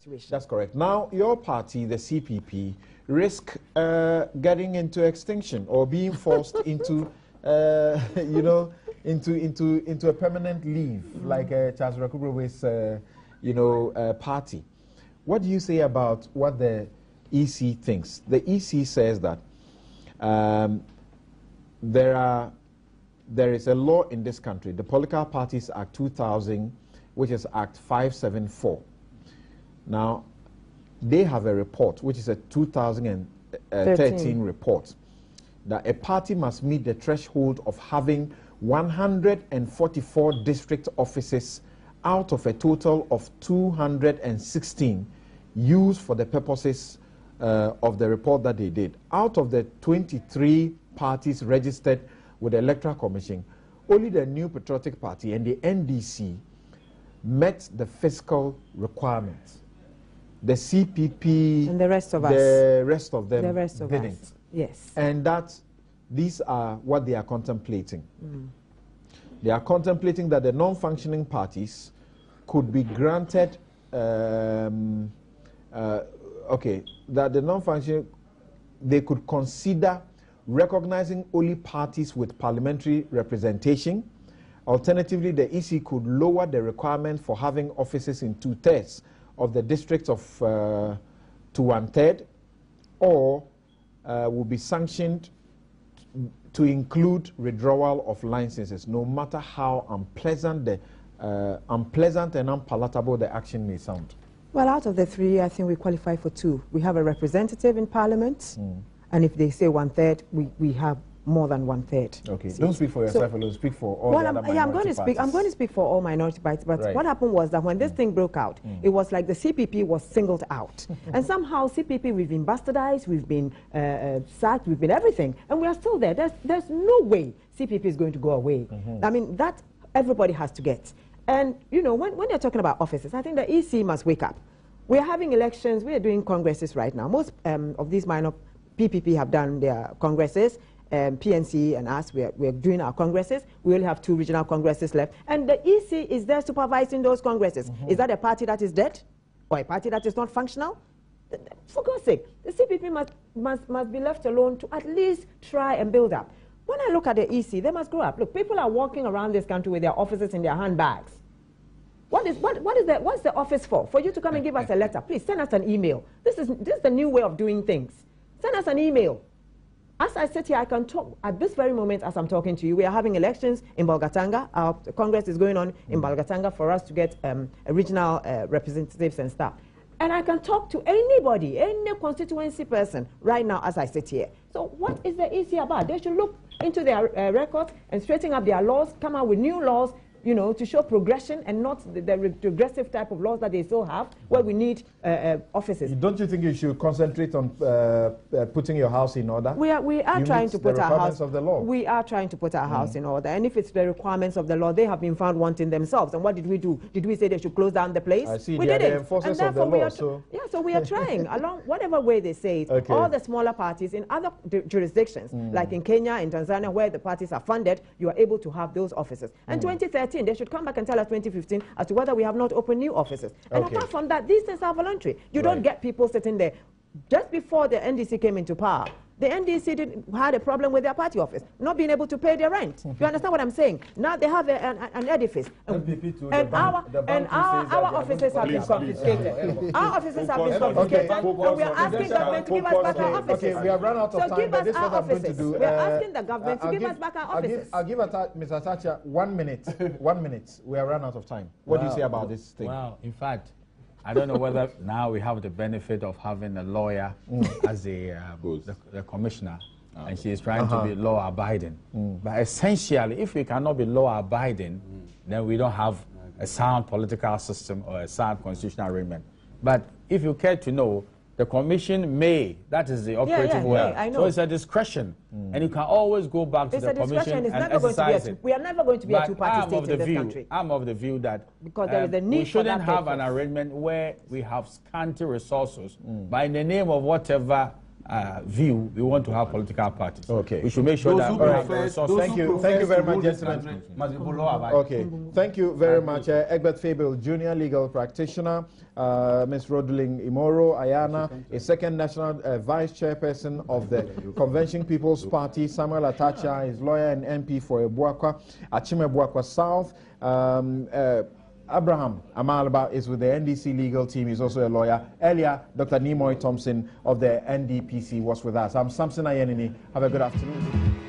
situation. That's correct. Now, your party, the CPP, risk getting into extinction or being forced into, you know, into a permanent leave, like Charles Rakubrowe's, you know, party. What do you say about what the EC thinks? The EC says that there is a law in this country, the Political Parties Act 2000, which is Act 574. Now, they have a report, which is a 2013 report, that a party must meet the threshold of having 144 district offices out of a total of 216 used for the purposes of the report that they did. Out of the 23 parties registered with the Electoral Commission, only the New Patriotic Party and the NDC met the fiscal requirements. The CPP and the rest of them didn't. Yes. And these are what they are contemplating. They are contemplating that the non-functioning parties could be granted, that the non-functioning, they could consider recognizing only parties with parliamentary representation. Alternatively, the EC could lower the requirement for having offices in 2/3 of the districts of to 1/3, or will be sanctioned to include withdrawal of licenses, no matter how unpleasant and unpalatable the action may sound. Well, out of the three, I think we qualify for two. We have a representative in Parliament, and if they say 1/3, we have more than 1/3. Okay, don't speak for yourself alone, speak for all the other minority I'm going to speak for all minority parties, but what happened was that when this thing broke out, it was like the CPP was singled out. And somehow CPP, we've been bastardized, we've been sacked, we've been everything, and we are still there. There's no way CPP is going to go away. I mean, that everybody has to get. And, you know, when they're talking about offices, I think the EC must wake up. We are having elections, we are doing congresses right now. Most of these minor PPP have done their congresses. PNC and us, we're doing our congresses. We only have 2 regional congresses left. And the EC is there supervising those congresses. Is that a party that is dead? Or a party that is not functional? For God's sake, the CPP must be left alone to at least try and build up. When I look at the EC, they must grow up. Look, people are walking around this country with their offices in their handbags. What's the office for? For you to come and give us a letter. Please send us an email. This is the new way of doing things. Send us an email. As I sit here, I can talk at this very moment as I'm talking to you. We are having elections in Bolgatanga. Our Congress is going on in Bolgatanga for us to get regional representatives and stuff. And I can talk to anybody, any constituency person right now as I sit here. So what is the EC about? They should look into their records and straighten up their laws, come out with new laws, you know, to show progression and not the regressive type of laws that they still have, where we need offices. Don't you think you should concentrate on putting your house in order? We are trying to put our house. Of the law. We are trying to put our house in order, and if it's the requirements of the law, they have been found wanting themselves. And what did we do? Did we say they should close down the place? I see. We They are didn't. the enforcers of the law. So we are trying along whatever way they say it. Okay. All the smaller parties in other jurisdictions, like in Kenya, in Tanzania, where the parties are funded, you are able to have those offices. And 2013, they should come back and tell us 2015 as to whether we have not opened new offices. And apart from that, these things are voluntary. You don't get people sitting there. Just before the NDC came into power, the NDC had a problem with their party office, not being able to pay their rent. You understand what I'm saying? Now they have an edifice. And our offices have been confiscated. Our offices have been confiscated. And we are asking government to give us back our offices. Okay, we have run out of time. So give us our going to do. We are asking the government to give us back our offices. I'll give Mr. Thatcher 1 minute. 1 minute. We have run out of time. What do you say about this thing? Well, in fact, I don't know whether now we have the benefit of having a lawyer as the commissioner, and she is trying to be law-abiding. But essentially, if we cannot be law-abiding, then we don't have a sound political system or a sound constitutional arrangement. But if you care to know, the commission may, that is the operative word. So it's a discretion, and you can always go back to the commission and exercise it. We are never going to be a two-party state in this country. I'm of the view that because there is a need we shouldn't have an arrangement where we have scanty resources, but in the name of whatever view, we want to have political parties. Okay. We should make sure that we have the resources. Thank you very much, gentlemen. Must be law-abiding. Okay, thank you very much, Egbert Fable, junior legal practitioner, Ms. Rodeling Imoro Ayana, a second national vice chairperson of the Convention People's Party, Samuel Atacha is lawyer and MP for Ebuakwa, Achime Ebuakwa South. Abraham Amalba is with the NDC legal team. He's also a lawyer. Earlier, Dr. Nimoy Thompson of the NDPC was with us. I'm Samson Ayenini. Have a good afternoon.